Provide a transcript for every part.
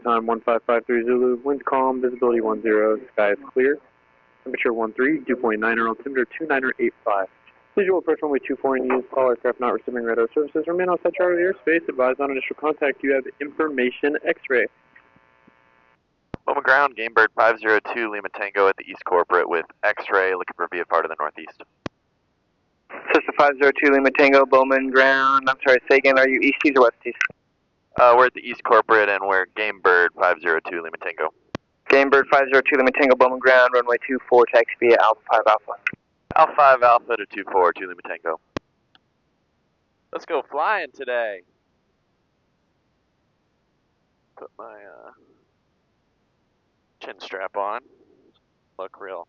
time 1553 Zulu, wind calm, visibility 10, sky is clear, temperature 13, dew point 9, altimeter 2985. Visual approach runway 24 in use, all aircraft not receiving radar services remain outside Charlie airspace, advised on initial contact you have information X-ray. Bowman ground, Gamebird 502 Lima Tango at the East Corporate with X-ray, looking for VFR to the northeast. Cessna 502 Lima Tango, Bowman ground, I'm sorry, say again, are you easties or westies? We're at the East Corporate and we're Gamebird 502 Lima Tango. Gamebird 502 Lima Tango, Bowman ground, runway 24, taxi via Alpha 5 Alpha. Alpha 5 Alpha to 24, 2 Lima Tango. Let's go flying today. Put my chin strap on. Look real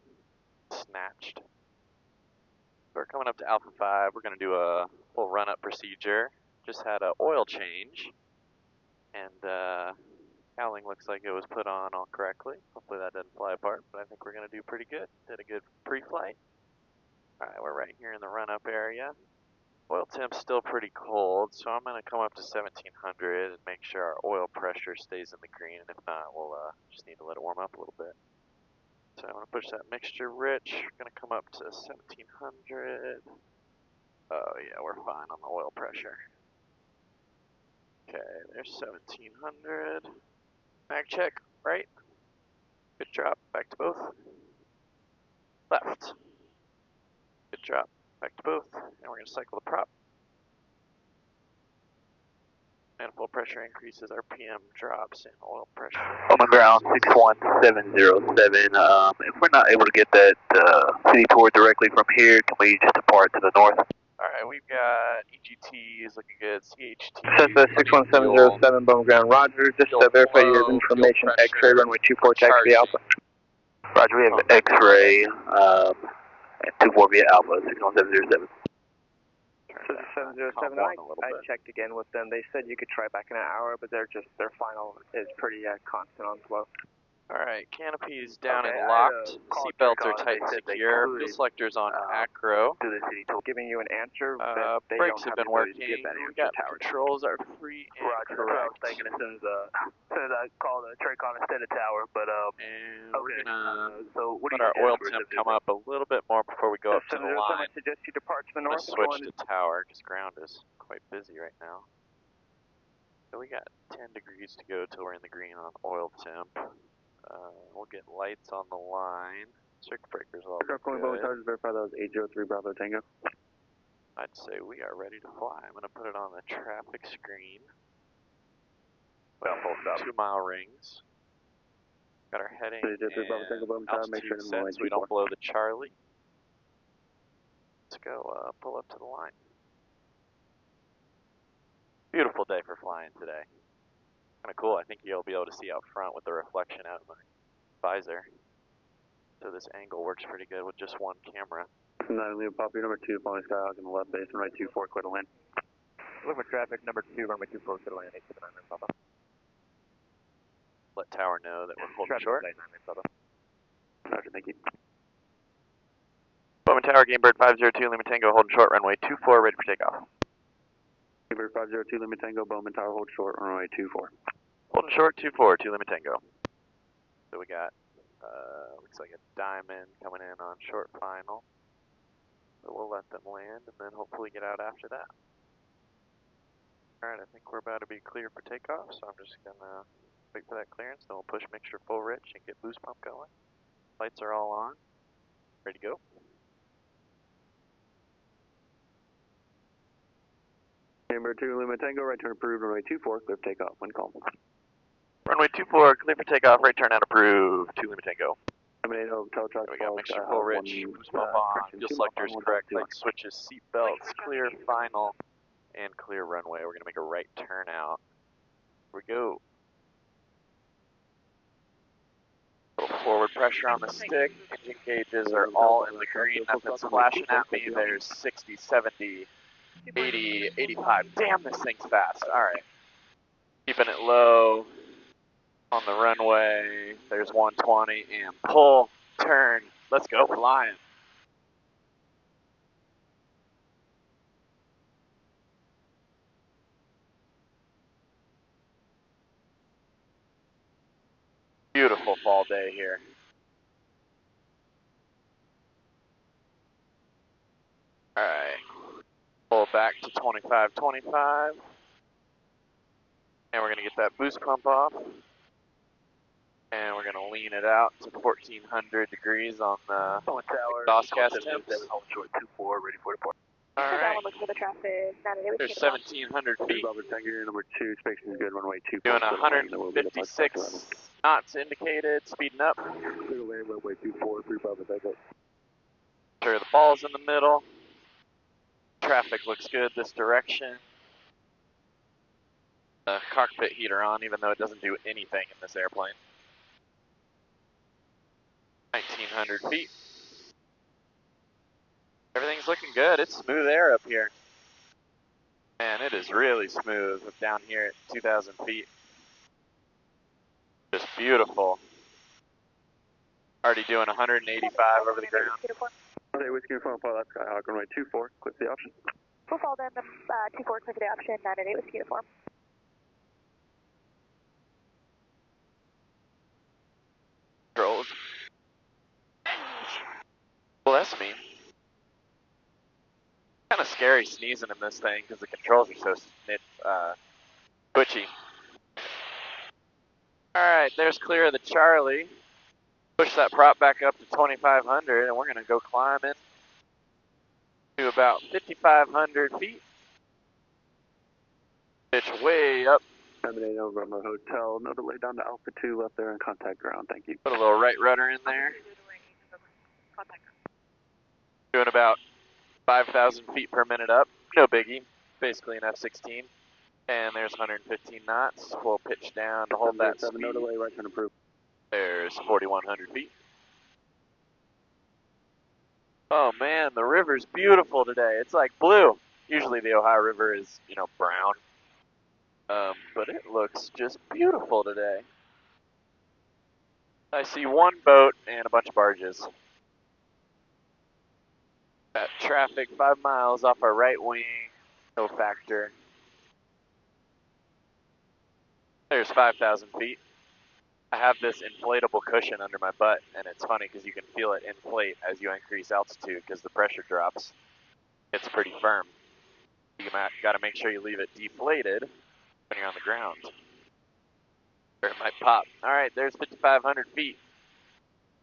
snatched. We're coming up to Alpha 5. We're going to do a full run-up procedure. Just had an oil change. And cowling looks like it was put on all correctly. Hopefully that doesn't fly apart, but I think we're going to do pretty good. Did a good pre-flight. Alright, we're right here in the run-up area. Oil temp's still pretty cold, so I'm going to come up to 1700 and make sure our oil pressure stays in the green. If not, we'll just need to let it warm up a little bit. So I'm going to push that mixture rich. We're going to come up to 1700. Oh yeah, we're fine on the oil pressure. Okay, there's 1700. Mag check, right. Good drop, back to both. Left. Good drop, back to both. And we're going to cycle the prop. Manifold pressure increases, RPM drops, and oil pressure. Bowman ground 61707. If we're not able to get that city tour directly from here, can we just depart to the north? Alright, we've got EGTs looking good, CHT. Cessna 61707, Bowman ground, roger. Just to verify your information, X-ray, runway 24, taxi Alpha. Roger, we have X-ray, and 24 via Alpha, 61707. Cessna 707, I checked again with them. They said you could try back in an hour, but their final is pretty constant on flow. Alright, canopy's down and locked. Seatbelts are tight and secure. Fuel selector's on acro. Giving you an answer. Brakes have been working. We got controls are free and correct. I was thinking as soon as I called Tracon instead of tower, but and we're gonna let our oil temp come up a little bit more before we go up to the line. I suggest you depart to the I'm north. gonna switch to tower because ground is quite busy right now. So we got 10 degrees to go till we're in the green on oil temp. We'll get lights on the line. Circuit breakers all good. Verify that was 803 Bravo Tango. I'd say we are ready to fly. I'm going to put it on the traffic screen. Well, full stop. 2 mile rings. Got our heading and make sure altitude set so we don't blow the Charlie. Let's go pull up to the line. Beautiful day for flying today. Kind of cool. I think you'll be able to see out front with the reflection out in the visor. So this angle works pretty good with just one camera. 9 Leo Poppy, number 2, following Skyhawk in the left base, and right 24, clear to land. Look for traffic, number 2, runway 24, clear to land, 879, Papa. Let tower know that we're holding short. Roger, thank you. Bowman Tower, Gamebird 502, Lima Tango, holding short, runway 24, ready for takeoff. Gamebird 502, Lima Tango, Bowman Tower, hold short, runway 24. Holding short, 24, 2 Lima Tango. So we got, looks like a diamond coming in on short final. So we'll let them land and then hopefully get out after that. Alright, I think we're about to be clear for takeoff, so I'm just gonna wait for that clearance, then we'll push mixture full rich and get boost pump going. Lights are all on. Ready to go. Gamebird 2, Lima Tango, right turn approved, runway 24, clear for takeoff, wind calm. Runway 24, clear for takeoff, right turn out approved, 2 Lima Tango. There we go, mixture full rich, boost pump on, fuel selectors correct, light switches, seat belts, clear final, and clear runway. We're going to make a right turn out. Here we go. Little forward pressure on the stick, engine gauges are all in the green, nothing's flashing at me, there's 60, 70, 80, 85, damn this thing's fast, alright. Keeping it low on the runway, there's 120, and pull, turn, let's go flying. day here. Alright, pull back to 25-25. And we're going to get that boost pump off. And we're going to lean it out to 1400 degrees on the exhaust gas temps. Alright. There's 1700 feet. Number 2, spacing is good, runway 24. Doing 156 knots indicated, speeding up. Runway 24, 35 takeoff. Sure, the ball's in the middle. Traffic looks good this direction. The cockpit heater on, even though it doesn't do anything in this airplane. 1900 feet. Everything's looking good. It's smooth air up here. Man, it is really smooth down here at 2,000 feet. Just beautiful. Already doing 185 over the ground. Okay, whiskey and phone, that's Skyhawk, runway 24, click the option. We'll fall down the 24, click the option, 988 whiskey uniform. Controls. Bless me. Kind of scary sneezing in this thing because the controls are so twitchy. Alright, there's clear of the Charlie. Push that prop back up to 2500 and we're going to go climbing to about 5,500 feet. Pitch way up. Terminate over my hotel. No delay down to Alpha 2 left there and contact ground. Thank you. Put a little right rudder in there. Doing about 5,000 feet per minute up. No biggie. Basically an F-16. And there's 115 knots. We'll pitch down to hold that speed. No delay, right turn approved. There's 4,100 feet. Oh man, the river's beautiful today. It's like blue. Usually the Ohio River is, you know, brown. But it looks just beautiful today. I see one boat and a bunch of barges. Got traffic 5 miles off our right wing, no factor. There's 5,000 feet. I have this inflatable cushion under my butt, and it's funny because you can feel it inflate as you increase altitude because the pressure drops. It's pretty firm. You got to make sure you leave it deflated when you're on the ground, or it might pop. All right, there's 5,500 feet.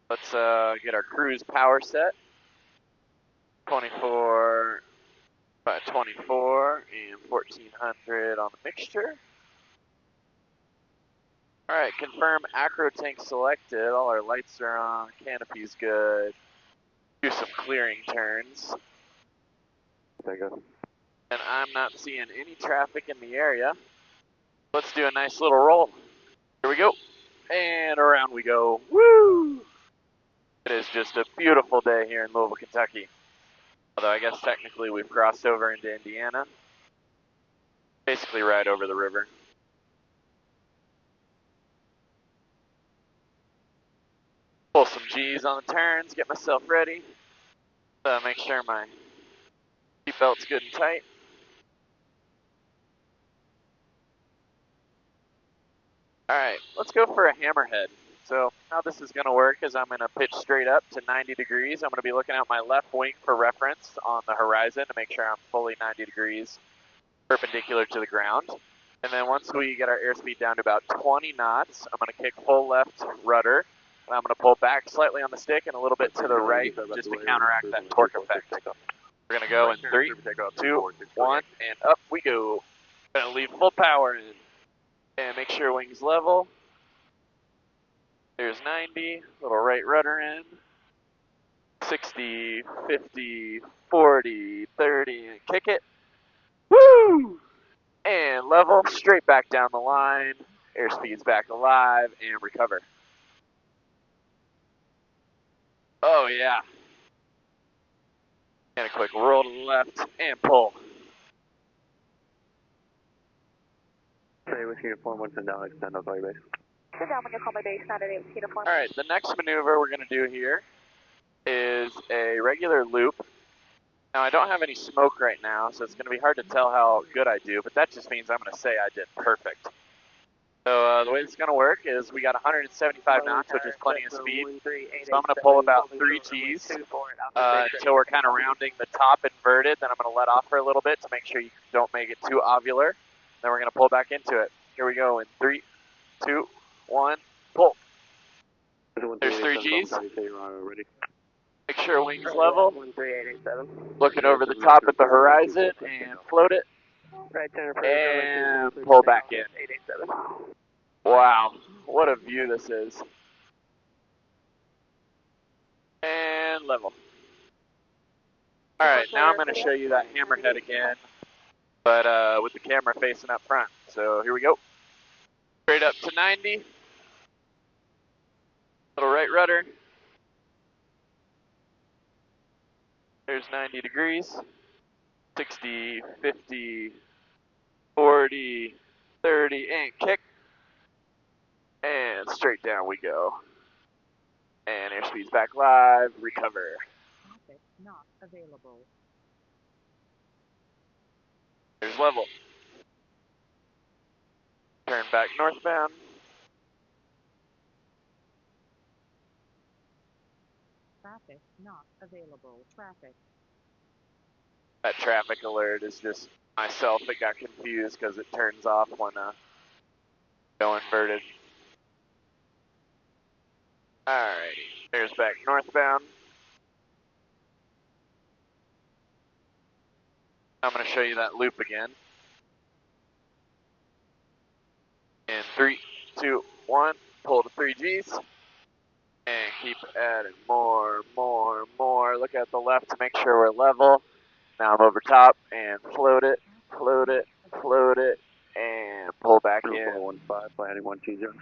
Let's get our cruise power set. 24 by 24 and 1,400 on the mixture. Alright, confirm acro tank selected. All our lights are on, canopy's good. Do some clearing turns. There you go. And I'm not seeing any traffic in the area. Let's do a nice little roll. Here we go. And around we go. Woo! It is just a beautiful day here in Louisville, Kentucky. Although I guess technically we've crossed over into Indiana. Basically right over the river. Pull some G's on the turns, get myself ready. Make sure my seatbelt's good and tight. Alright, let's go for a hammerhead. So how this is going to work is I'm going to pitch straight up to 90 degrees. I'm going to be looking out my left wing for reference on the horizon to make sure I'm fully 90 degrees perpendicular to the ground. And then once we get our airspeed down to about 20 knots, I'm going to kick full left rudder. And I'm going to pull back slightly on the stick and a little bit to the right just to counteract that torque effect. We're going to go in 3, 2, 1, and up we go. Going to leave full power in. And make sure wings level. There's 90, little right rudder in. 60, 50, 40, 30, and kick it. Woo! And level, straight back down the line. Airspeed's back alive, and recover. Oh yeah. And a quick roll to the left, and pull. Say whiskey uniform, one send down, extend out base. Sit down when you call my base, 988 whiskey uniform. Alright, the next maneuver we're going to do here is a regular loop. Now I don't have any smoke right now, so it's going to be hard to tell how good I do, but that just means I'm going to say I did perfect. So the way this is going to work is we got 175 knots, which is plenty of speed. So I'm going to pull about 3 Gs until we're kind of rounding the top inverted. Then I'm going to let off for a little bit to make sure you don't make it too ovular. Then we're going to pull back into it. Here we go in 3, 2, 1, pull. There's 3 Gs. Make sure wings level. Looking over the top at the horizon and float it. And pull back in. Wow, what a view this is. And level. Alright, now I'm going to show you that hammerhead again, but with the camera facing up front. So here we go. Straight up to 90. Little right rudder. There's 90 degrees. 60, 50, 40, 30, and kick. And straight down we go. And airspeed's back live, recover. Traffic not available. There's level. Turn back northbound. Traffic not available. Traffic. That traffic alert is just myself that got confused because it turns off when go inverted. Alrighty, there's back northbound. I'm going to show you that loop again. In 3, 2, 1, pull to 3 Gs. And keep adding more, more, more. Look at the left to make sure we're level. Now I'm over top and float it, float it, float it, and pull back in. 415, landing 120.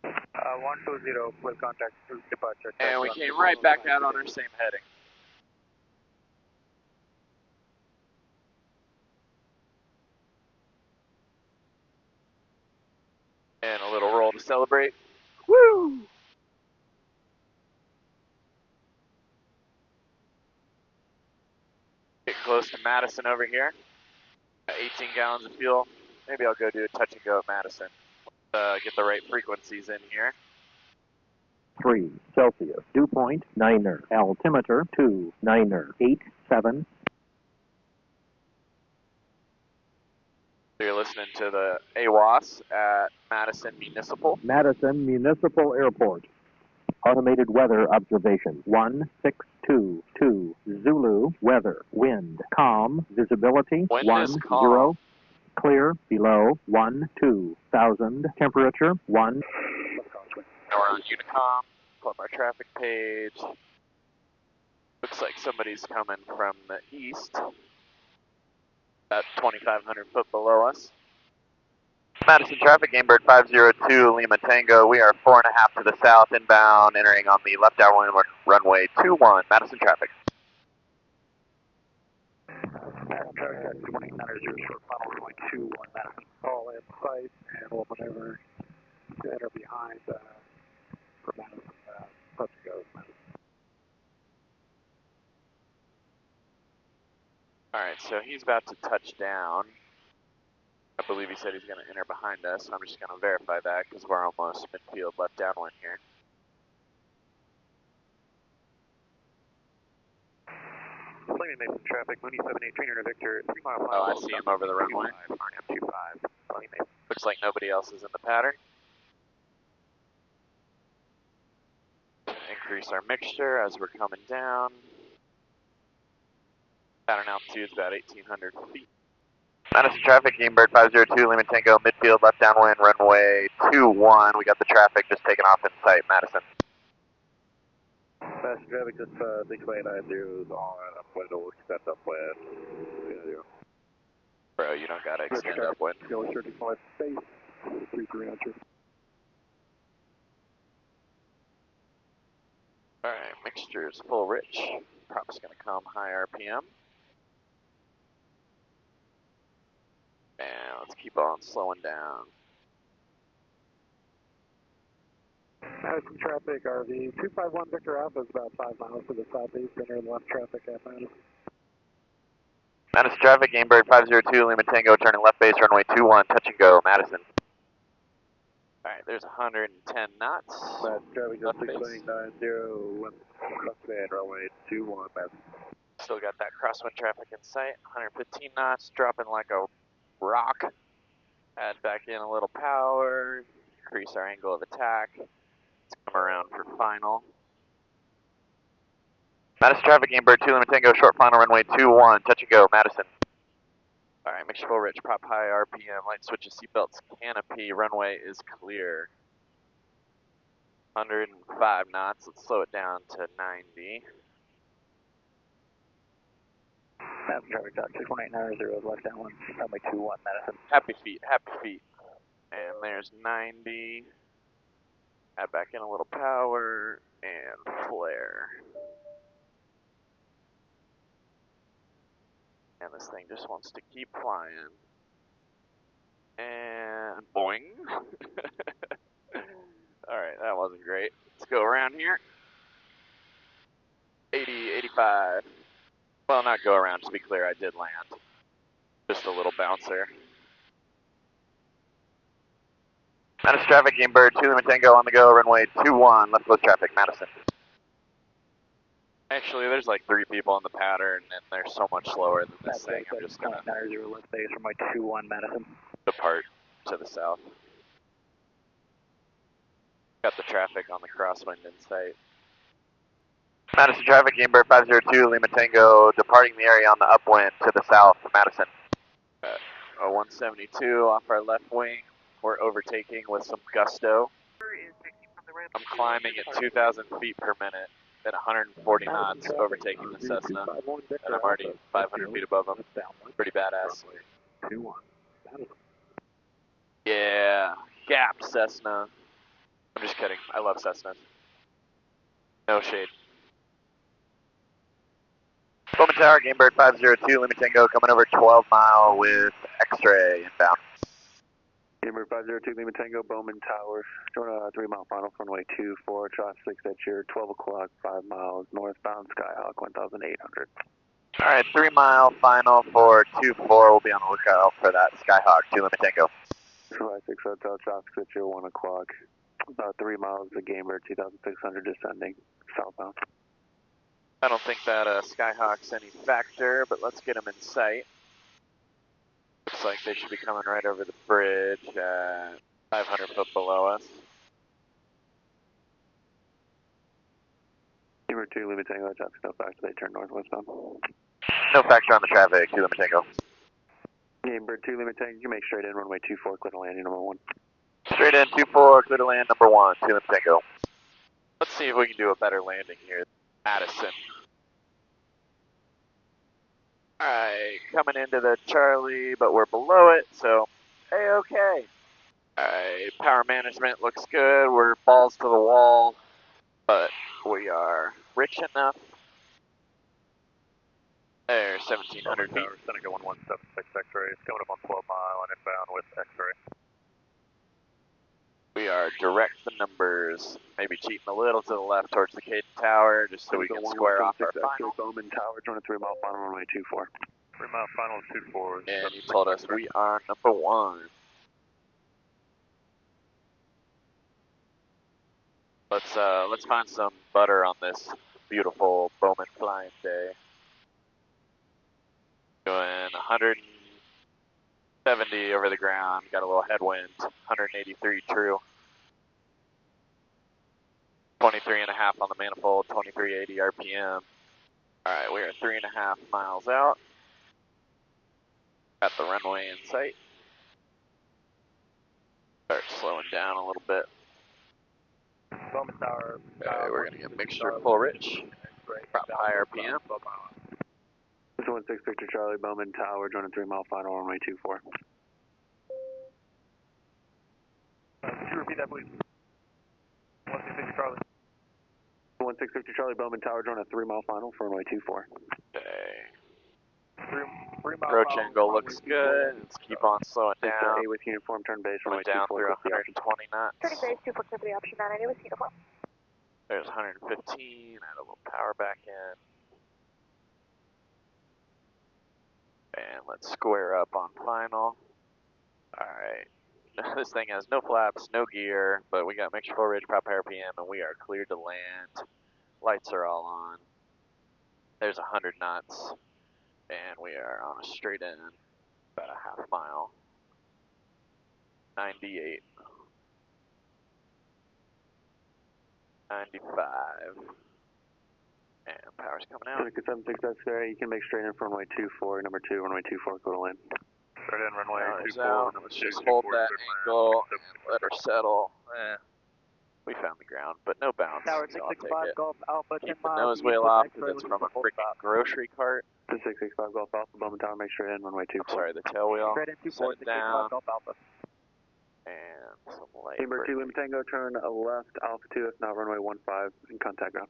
120, will contact departure. And we came right back out on our same heading. And a little roll to celebrate. Woo! Get close to Madison over here. Got 18 gallons of fuel. Maybe I'll go do a touch and go at Madison. Get the right frequencies in here. 3 Celsius, dew point 9er, altimeter 2 9er, 87. So you're listening to the AWAS at Madison Municipal. Madison Municipal Airport. Automated weather observation 1622 Zulu, weather, wind, calm, visibility Wind 10, is calm. clear, below 12,000, temperature 1. Now we're on Unicom, pull up our traffic page. Looks like somebody's coming from the east, about 2,500 foot below us. Madison traffic, Gamebird 502, Lima Tango. We are 4.5 to the south, inbound, entering on the left downwind runway 21, Madison traffic. Madison traffic, 2900, short final runway 21, Madison. All in sight, and we'll maneuver to enter behind for Madison, touch and go, Madison. Alright, so he's about to touch down. I believe he said he's going to enter behind us, so I'm just going to verify that because we're almost midfield left downwind here. Flaming Mason traffic, Mooney 78, trainer to Victor, 3 mile. Oh, I see him over the runway. RNM 25, Flaming Mason. Looks like nobody else is in the pattern. Increase our mixture as we're coming down. Pattern altitude is about 1,800 feet. Madison traffic, Gamebird 502, Lima Tango, midfield, left downwind, runway 21. We got the traffic just taking off in sight, Madison. Madison traffic, just 690 is on upwind, we'll extend upwind. Bro, you don't gotta extend upwind. Go 35 space, 3300. Alright, mixture's full rich. Prop's gonna come high RPM. And let's keep on slowing down. Madison traffic, RV 251 Victor Alpha is about 5 miles to the southeast, enter left traffic at Madison. Madison traffic, Gamebird 502, Lima Tango, turning left base, runway 21, touch and go, Madison. Alright, there's 110 knots. Traffic Left base. 690, left crosswind, runway 21, Madison. Still got that crosswind traffic in sight. 115 knots, dropping like a rock. Add back in a little power, increase our angle of attack. Let's come around for final. Madison traffic, Gamebird 2, Lima Tango, short final, runway 21, touch and go, Madison. Alright, make sure full rich, prop high, RPM, light switches, seatbelts, canopy, runway is clear. 105 knots, let's slow it down to 90. Madison traffic, dot 61890, left down 1, runway 21, Madison. Happy feet, happy feet. And there's 90. Add back in a little power, and flare. And this thing just wants to keep flying. And boing. Alright, that wasn't great. Let's go around here. 80, 85. Well, not go around, to be clear, I did land. Just a little bouncer. Madison traffic, Gamebird 2, Lima Tango, on the go, runway 21, left close traffic, Madison. Actually, there's like 3 people in the pattern, and they're so much slower than this thing. I'm just gonna 90, left base, runway 21, Madison. depart to the south. Got the traffic on the crosswind in sight. Madison traffic, Gamebird 502, Lima Tango, departing the area on the upwind to the south, Madison. 172 off our left wing. We're overtaking with some gusto. I'm climbing at 2,000 feet per minute at 140 knots, overtaking the Cessna, and I'm already 500 feet above them. Pretty badass. Yeah, gap Cessna. I'm just kidding. I love Cessnas. No shade. Bowman Tower, Gamebird 502, Lima Tango, coming over 12 mile with X-ray inbound. Gamebird 502, Lima Tango, Bowman Tower, join a 3 mile final, runway 24, traffic at your 12 o'clock, 5 miles northbound, Skyhawk 1,800. Alright, 3 mile final for 24, we'll be on the lookout for that Skyhawk 2 Lima Tango. 56 Hotel, traffic at your 1 o'clock, about 3 miles to Gamebird 2,600 descending, southbound. I don't think that Skyhawk's any factor, but let's get them in sight. Looks like they should be coming right over the bridge at 500 foot below us. Gamebird 2, Lima Tango, traffic no factor, they turn northwestbound. No factor on the traffic, 2 Lima Tango. Gamebird 2, Lima Tango, you make straight in, runway 24, clear to landing, number 1. Straight in, 24, clear to land, number 1, 2 Lima Tango. Let's see if we can do a better landing here. Addison. Alright, coming into the Charlie, but we're below it, so A-okay. Alright, power management looks good. We're balls to the wall, but we are rich enough. There's 1,700 feet. Seneca 1176 X-ray, it's coming up on 12 mile and inbound with X-ray. We are direct the numbers, maybe cheating a little to the left towards the Caden Tower, just so we can square off our final. Bowman Tower, join a 3 mile final, runway 24. 3 mile final, 24. And you told us we are number 1. Let's find some butter on this beautiful Bowman flying day. Doing 170 over the ground, got a little headwind, 183 true. 23.5 on the manifold, 2380 RPM. Alright, we are 3.5 miles out. Got the runway in sight. Start slowing down a little bit. Bowman Tower. Okay, we're gonna get mixture full rich. Prop high RPM. This is 16 Victor Charlie, Bowman Tower, join a 3 mile final, runway 24. Could you repeat that, please? 16 Victor Charlie. 16 Victor Charlie, Bowman Tower, join a 3 mile final for runway 24. Okay. 3 mile Approach angle looks good. Let's keep on slowing down. A with uniform, turn base, Going runway down 24. through 120 knots. Turning base 24 clear for the option 990 with uniform. There's 115. Add a little power back in. And let's square up on final. Alright. this thing has no flaps, no gear, but we got mixture full ridge, prop RPM, and we are cleared to land. Lights are all on. There's 100 knots, and we are on a straight in, about a half mile. 98. 95. And power's coming out. 766 there, you can make straight in for runway 24, number 2, runway 24, go to land. Straight in runway Power's 24, out. number Let's 2, just hold 24, that good land. angle and let her settle. We found the ground, but no bounce, Tower so I'll take 665 it. Golf Alpha, 10 Keep the miles. nose wheel off because it's from a freaking grocery cart. 665 Golf Alpha, Bowman Tower, make straight in runway 24. I'm sorry, the tail wheel. Straight in 24, Set it down. 665 Golf Alpha. And some light. Gamebird 2 Lima Tango, turn left, Alpha 2, if not runway 15, in contact ground.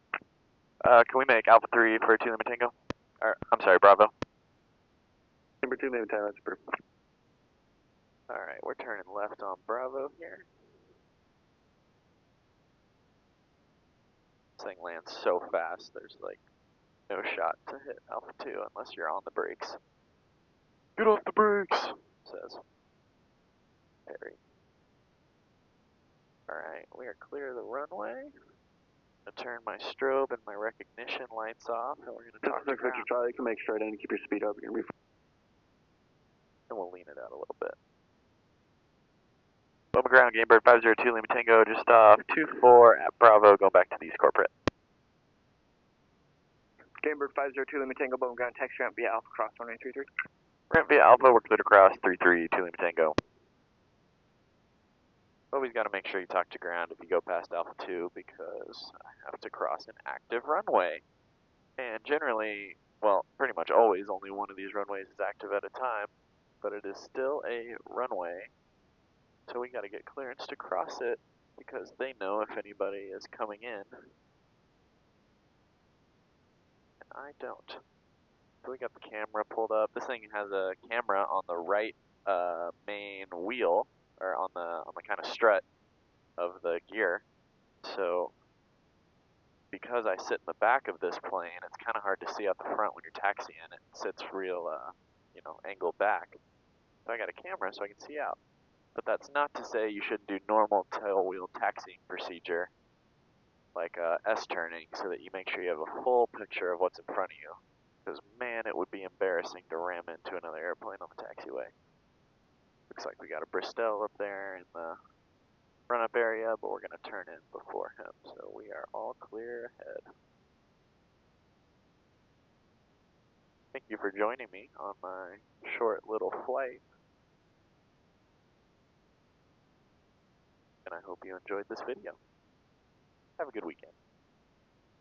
Can we make Alpha 3 for 2 Lima Tango? Or, I'm sorry, Bravo. Gamebird 2 Lima Tango, that's approved. Alright, we're turning left on Bravo here. This thing lands so fast, there's like no shot to hit Alpha 2 unless you're on the brakes. Get off the brakes, says Harry. Alright, we are clear of the runway. I'm going to turn my strobe and my recognition lights off, and we're going to talk to ground. Charlie, you can make straight in and keep your speed up. You can And we'll lean it out a little bit. Bowman ground, Gamebird 502 Lima Tango, just off 24 at Bravo, going back to the East Corporate. Gamebird 502 Lima Tango, Bowman ground, text ramp via Alpha Cross 1833. Ramp via Alpha, we're cleared across 332 Lima Tango. Always got to make sure you talk to ground if you go past Alpha 2 because I have to cross an active runway. And generally, well, pretty much always, only one of these runways is active at a time, but it is still a runway. So we got to get clearance to cross it because they know if anybody is coming in. And I don't. So we got the camera pulled up. This thing has a camera on the right main wheel, or on the kind of strut of the gear. So because I sit in the back of this plane, it's kind of hard to see out the front when you're taxiing. It sits real, angled back. So I got a camera so I can see out. But that's not to say you shouldn't do normal tail wheel taxiing procedure, like S-turning, so that you make sure you have a full picture of what's in front of you. Because, man, it would be embarrassing to ram into another airplane on the taxiway. Looks like we got a Bristol up there in the run-up area, but we're going to turn in before him. So we are all clear ahead. Thank you for joining me on my short little flight. And I hope you enjoyed this video. Have a good weekend.